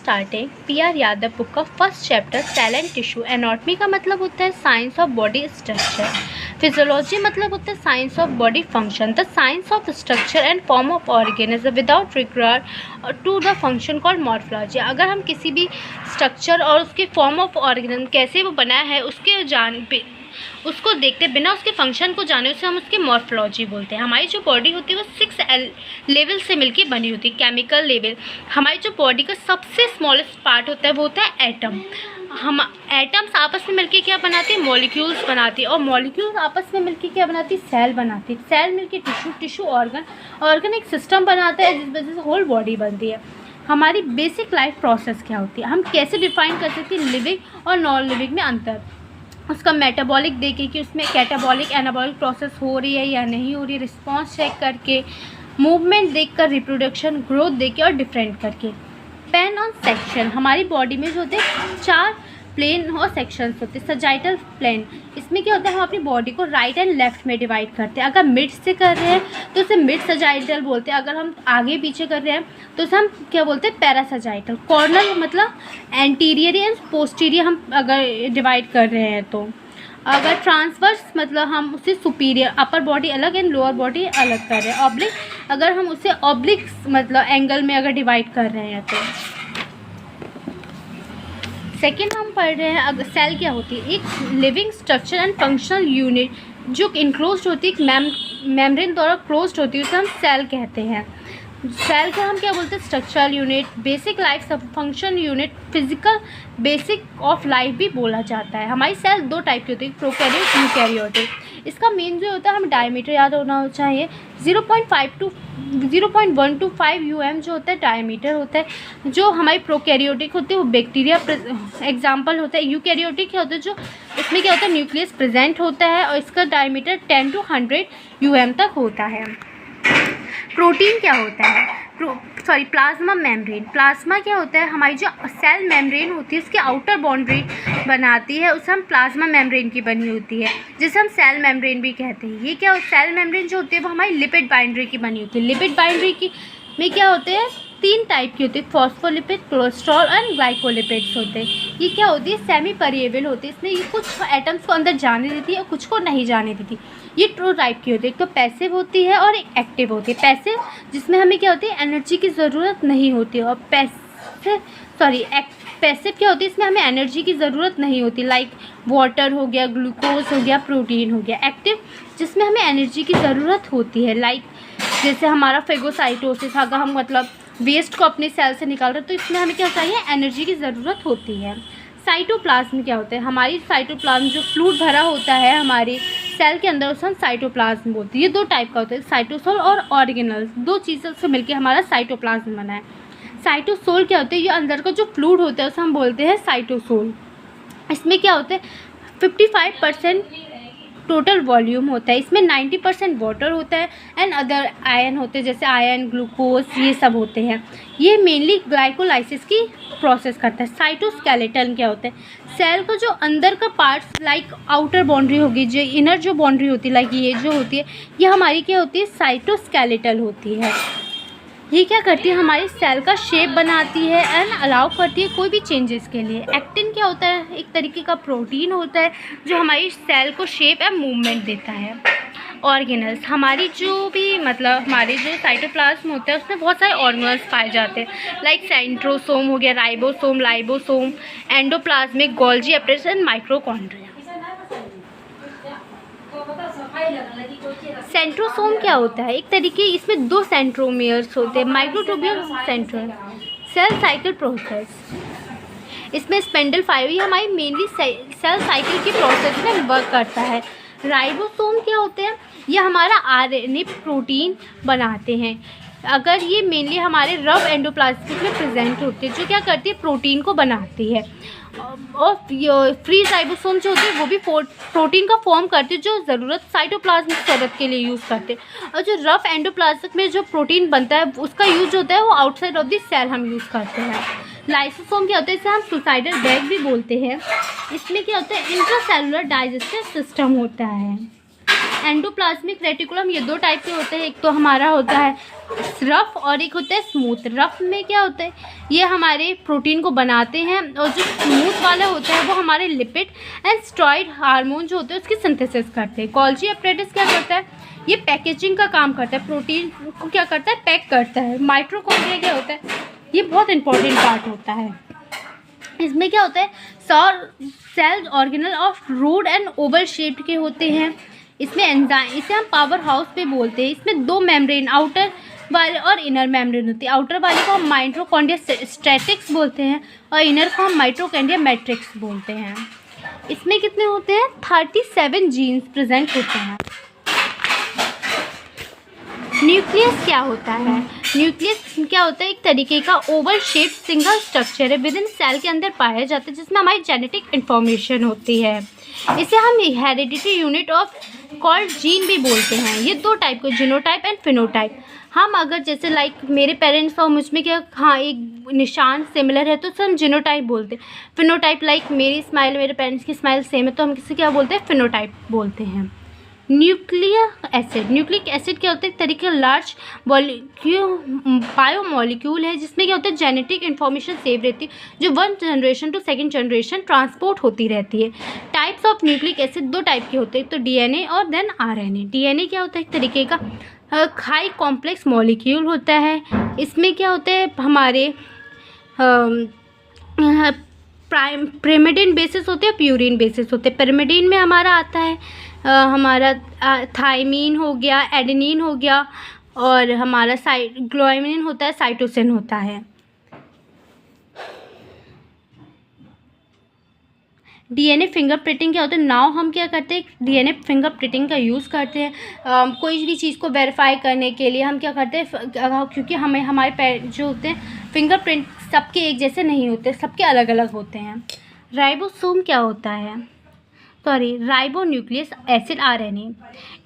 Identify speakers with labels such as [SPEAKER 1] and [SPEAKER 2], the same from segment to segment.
[SPEAKER 1] Starting P R. Yadav book का first chapter cell and tissue. Anatomy का मतलब होता है science of body structure. Physiology मतलब होता है science of body function. The science of structure and form of organism without regard to the function called morphology. अगर हम किसी भी स्ट्रक्चर और उसके फॉर्म ऑफ ऑर्गेनिज्म कैसे वो बना है उसको देखते बिना उसके फंक्शन को जाने उसे हम उसके मॉर्फोलॉजी बोलते हैं। हमारी जो बॉडी होती है वो 6 लेवल से मिलकर बनी होती है। केमिकल लेवल, हमारी जो बॉडी का सबसे स्मॉलेस्ट पार्ट होता है वो होता है एटम। हम एटम्स आपस में मिलके क्या बनाती है, मॉलिक्यूल्स बनाती है, और मॉलिक्यूल्स आपस में मिलके क्या बनाती है, सेल बनाती है। सेल मिलके टिश्यू, टिश्यू ऑर्गन एक सिस्टम बनाता है जिस वजह से होल बॉडी बनती है। हमारी बेसिक लाइफ प्रोसेस क्या होती है, हम कैसे डिफाइन कर सकते हैं लिविंग और नॉन लिविंग में अंतर। उसका मेटाबॉलिक देखे कि उसमें कैटाबॉलिक एनाबॉलिक प्रोसेस हो रही है या नहीं हो रही है, रिस्पॉन्स चेक करके, मूवमेंट देखकर, रिप्रोडक्शन ग्रोथ देके और डिफरेंट करके। पेन ऑन सेक्शन, हमारी बॉडी में जो होते हैं 4 प्लेन और सेक्शंस होते हैं। सजाइटल प्लेन, इसमें क्या होता है, हम अपनी बॉडी को राइट एंड लेफ्ट में डिवाइड करते हैं। अगर मिड से कर रहे हैं तो उसे मिड सजाइटल बोलते हैं। अगर हम आगे पीछे कर रहे हैं तो उसे हम क्या बोलते हैं, पैरासजाइटल। कॉर्नर मतलब एंटीरियर एंड पोस्टीरियर हम अगर डिवाइड कर रहे हैं तो। अगर ट्रांसवर्स मतलब हम उसे सुपीरियर, अपर बॉडी अलग एंड लोअर बॉडी अलग कर रहे हैं। ऑब्लिक, अगर हम उसे ऑब्लिक मतलब एंगल में अगर डिवाइड कर रहे हैं तो। सेकेंड हम पढ़ रहे हैं अगर सेल क्या होती है, एक living structure and functional unit जो इनक्लोज्ड होती है, एक मेम्ब्रेन द्वारा क्लोज्ड होती है, उसे हम सेल कहते हैं। सेल का हम क्या बोलते हैं, structural unit, basic life function unit, physical basic of life भी बोला जाता है। हमारी सेल 2 टाइप की होती है, प्रोकैरियोट, यूकैरियोटिक। इसका मेन जो होता है, हमें डायमीटर याद होना चाहिए, 0.125 UM जो होता है डायमीटर होता है। जो हमारी प्रोकैरियोटिक होती है वो बैक्टीरिया एग्जाम्पल होता है। यूकैरियोटिक क्या होता है, जो इसमें क्या होता है, न्यूक्लियस प्रेजेंट होता है और इसका डायमीटर 10 to 100 UM तक होता है। प्रोटीन क्या होता है, प्लाज्मा मेम्ब्रेन। प्लाज्मा क्या होता है, हमारी जो सेल मेम्ब्रेन होती है उसकी आउटर बाउंड्री बनाती है, उसे हम प्लाज्मा मेम्ब्रेन की बनी होती है, जिसे हम सेल मेम्ब्रेन भी कहते हैं। ये क्या, सेल मेम्ब्रेन जो होती है वो हमारी लिपिड बाइंड्री की बनी होती है। लिपिड बाइंड्री की में क्या होते हैं, 3 टाइप की होती है, फॉस्फोलिपिड, कोलेस्ट्रॉल एंड ग्लाइकोलिपिड्स होते हैं। ये क्या होती है, सेमी परमेबल होती है, इसमें ये कुछ एटम्स को अंदर जाने देती है और कुछ को नहीं जाने देती। ये 2 टाइप की होती है, एक तो पैसिव होती है और एक एक्टिव होती है। पैसिव जिसमें हमें क्या होती है, एनर्जी की ज़रूरत नहीं होती है, और पैसिव क्या होती है, इसमें हमें एनर्जी की ज़रूरत नहीं होती, लाइक वाटर हो गया, ग्लूकोज हो गया, प्रोटीन हो गया। एक्टिव जिसमें हमें एनर्जी की ज़रूरत होती है, लाइक जैसे हमारा फेगोसाइटोसिस, अगर हम मतलब वेस्ट को अपने सेल से निकाल रहे हैं तो इसमें हमें क्या चाहिए, एनर्जी की ज़रूरत होती है। साइटोप्लाज्म क्या होता है, हमारी साइटोप्लाज्म जो फ्लूइड भरा होता है हमारे सेल के अंदर, उसे हम साइटोप्लाज्म बोलते हैं। ये 2 टाइप का होता है, साइटोसोल और ऑर्गेनल्स, 2 चीज़ों से मिलकर हमारा साइटोप्लाज्म बना है। साइटोसोल क्या होता है, ये अंदर का जो फ्लूइड होता है उसे हम बोलते हैं साइटोसोल। इसमें क्या होता है, 55% टोटल वॉल्यूम होता है, इसमें 90% वाटर होता है एंड अदर आयन होते हैं, जैसे आयन, ग्लूकोज, ये सब होते हैं। ये मेनली ग्लाइकोलाइसिस की प्रोसेस करता है। साइटोस्केलेटन क्या होता है, सेल का जो अंदर का पार्ट्स, लाइक आउटर बाउंड्री होगी, जो इनर जो बाउंड्री होती है, लाइक ये जो होती है, ये हमारी क्या होती है, साइटोस्केलेटल होती है। ये क्या करती है, हमारी सेल का शेप बनाती है एंड अलाउ करती है कोई भी चेंजेस के लिए। एक्टिन क्या होता है, एक तरीके का प्रोटीन होता है जो हमारी सेल को शेप एंड मूवमेंट देता है। ऑर्गेनल्स, हमारी जो भी मतलब हमारे जो साइटोप्लाज्म होता है उसमें बहुत सारे ऑर्गेनल्स पाए जाते हैं, लाइक सेंट्रोसोम हो गया, ribosome, lysosome, endoplasmic, Golgi apparatus and mitochondria. Centrosome क्या होता है, एक तरीके इसमें 2 सेंट्रोमियर्स होते हैं, माइक्रोट्यूब्यूल, सेंट्रोल। सेल साइकिल प्रोसेस, इसमें स्पेंडल फाइबर, ये हमारी मेनली सेल साइकिल की प्रोसेस में वर्क करता है। राइबोसोम क्या होते हैं, ये हमारा RNA प्रोटीन बनाते हैं। अगर ये मेनली हमारे रफ एंडोप्लाज्मिक में प्रेजेंट होते हैं, जो क्या करती है, प्रोटीन को बनाती है। और फ्री राइबोसोम जो होते हैं वो भी प्रोटीन का फॉर्म करते हैं, जो ज़रूरत साइटोप्लाज्मिक ज़रूरत के लिए यूज़ करते हैं। और जो रफ एंडोप्लाज्मिक में जो प्रोटीन बनता है उसका यूज़ होता है वो आउटसाइड ऑफ द सेल हम यूज़ करते हैं। लाइसोसोम क्या होता है, इसे हम सुसाइडल बैग भी बोलते हैं। इसमें क्या होता है, इंट्रासेलुलर डाइजेस्टिव सिस्टम होता है। एंडोप्लाज्मिक रेटिकुलम ये दो टाइप के होते हैं, एक तो हमारा होता है रफ और एक होता है स्मूथ। रफ में क्या होता है, ये हमारे प्रोटीन को बनाते हैं, और जो स्मूथ वाला होता है वो हमारे लिपिड एंड स्टेरॉइड हार्मोन जो होते हैं उसकी सिंथेसिस करते हैं। गोल्गी एपरेटस क्या करता है, ये पैकेजिंग का काम करता है, प्रोटीन को क्या करता है, पैक करता है। माइटोकॉन्ड्रिया क्या होता है, ये बहुत इंपॉर्टेंट पार्ट होता है। इसमें क्या होता है, cell organelle of rod and oval shaped के होते हैं। इसमें एंजाइम, इसे हम पावर हाउस पे बोलते हैं। इसमें दो मेम्ब्रेन, आउटर वाले और इनर मेम्ब्रेन होती है। आउटर वाले को हम माइटोकॉन्ड्रिया स्टैटिक्स बोलते हैं और इनर को हम माइटोकॉन्ड्रिया मैट्रिक्स बोलते हैं। इसमें कितने होते हैं, 37 जीन्स प्रेजेंट होते हैं। न्यूक्लियस क्या होता है, न्यूक्लियस क्या होता है, एक तरीके का ओवल शेप सिंगल स्ट्रक्चर है विद इन सेल के अंदर पाया जाता है, जिसमें हमारी जेनेटिक इन्फॉर्मेशन होती है। इसे हम hereditary unit of called gene भी बोलते हैं। ये दो टाइप के, जीनोटाइप एंड फिनोटाइप। हम अगर जैसे लाइक मेरे पेरेंट्स और मुझमें क्या, हाँ एक निशान सिमिलर है तो उसे हम जीनोटाइप बोलते हैं। फिनोटाइप लाइक मेरी स्माइल मेरे पेरेंट्स की स्माइल सेम है तो हम किसी क्या बोलते हैं, फिनोटाइप बोलते हैं। न्यूक्लिक एसिड, न्यूक्लिक एसिड क्या होता है, एक तरीके का लार्ज बायोमोलिक्यूल है जिसमें क्या होता है, जेनेटिक इन्फॉर्मेशन सेव रहती है, जो one generation to second generation transport होती रहती है। टाइप्स ऑफ न्यूक्लिक एसिड दो टाइप के होते हैं, तो डीएनए और देन आरएनए। डीएनए क्या होता है, एक तरीके का हाई कॉम्प्लेक्स मॉलिक्यूल होता है। इसमें क्या होता है, हमारे पिरिमिडिन बेसिस होते हैं, प्यूरिन बेसिस होते हैं। पिरिमिडिन में हमारा आता है हमारा थाइमीन हो गया, एडेनिन हो गया, और हमारा ग्लोइमिन होता है, साइटोसिन होता है। डीएनए फिंगरप्रिंटिंग क्या होता है, नाउ हम क्या करते हैं, डीएनए फिंगरप्रिंटिंग का यूज़ करते हैं कोई भी चीज़ को वेरीफाई करने के लिए। हम क्या करते हैं, क्योंकि हमें हमारे पैर जो होते हैं फिंगरप्रिंट सबके एक जैसे नहीं होते, सबके अलग अलग होते हैं। राइबोसोम क्या होता है, ribonucleic acid RNA.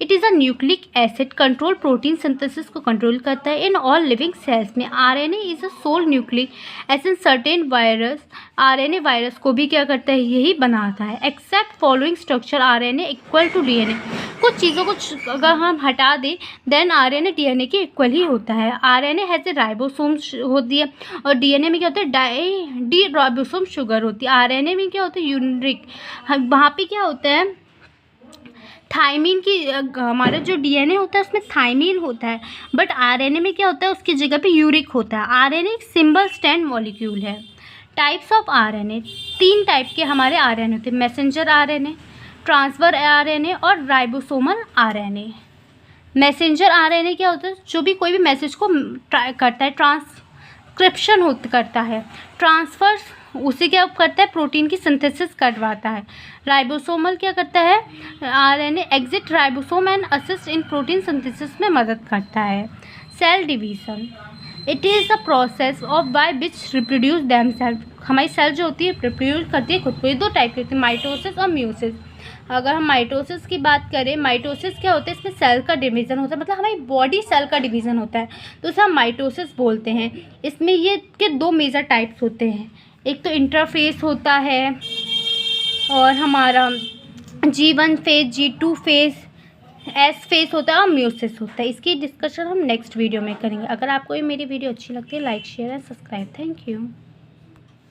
[SPEAKER 1] It is a nucleic acid control protein synthesis को कंट्रोल करता है इन ऑल लिविंग सेल्स में। RNA is a sole nucleic acid certain virus, RNA virus को भी क्या करता है, यही बनाता है। Except following structure RNA equal to DNA. कुछ चीज़ों को अगर हम हटा दें देन आरएनए डीएनए के इक्वल ही होता है। आरएनए हैज़ ए राइबोसोम होती है, और डीएनए में क्या होता है, डी राइबोसोम शुगर होती है। आरएनए में क्या होता है, यूरिक, वहाँ पे क्या होता है, थाइमीन की, हमारा जो डीएनए होता है उसमें थाइमीन होता है, बट आरएनए में क्या होता है, उसकी जगह पे यूरिक होता है। आरएनए एक सिंगल स्ट्रैंड मॉलिक्यूल है। टाइप्स ऑफ आरएनए, तीन टाइप के हमारे आरएनए होते हैं, मैसेंजर आरएनए, ट्रांसफर आरएनए और राइबोसोमल आरएनए। मैसेंजर आरएनए क्या होता है, जो भी कोई भी मैसेज को करता है, ट्रांसक्रिप्शन करता है। ट्रांसफर उसे क्या करता है, प्रोटीन की सिंथेसिस करवाता है। राइबोसोमल क्या करता है, RNA exit ribosome and assist in protein synthesis में मदद करता है। Cell division, it is a process of by which reproduce themselves. हमारी सेल जो होती है रिप्रोड्यूस करती है खुद को। ये दो टाइप की होती है, माइटोसिस और म्यूसिस। अगर हम माइटोसिस की बात करें, माइटोसिस क्या होता है, इसमें सेल का डिवीज़न होता है, मतलब हमारी बॉडी सेल का डिवीज़न होता है, तो उसे हम माइटोसिस बोलते हैं। इसमें ये के दो मेजर टाइप्स होते हैं, एक तो इंटरफेस होता है और हमारा G1 phase, G2 phase, S phase होता है और म्यूसिस होता है। इसकी डिस्कशन हम नेक्स्ट वीडियो में करेंगे। अगर आपको ये मेरी वीडियो अच्छी लगती है, like share and subscribe. Thank you.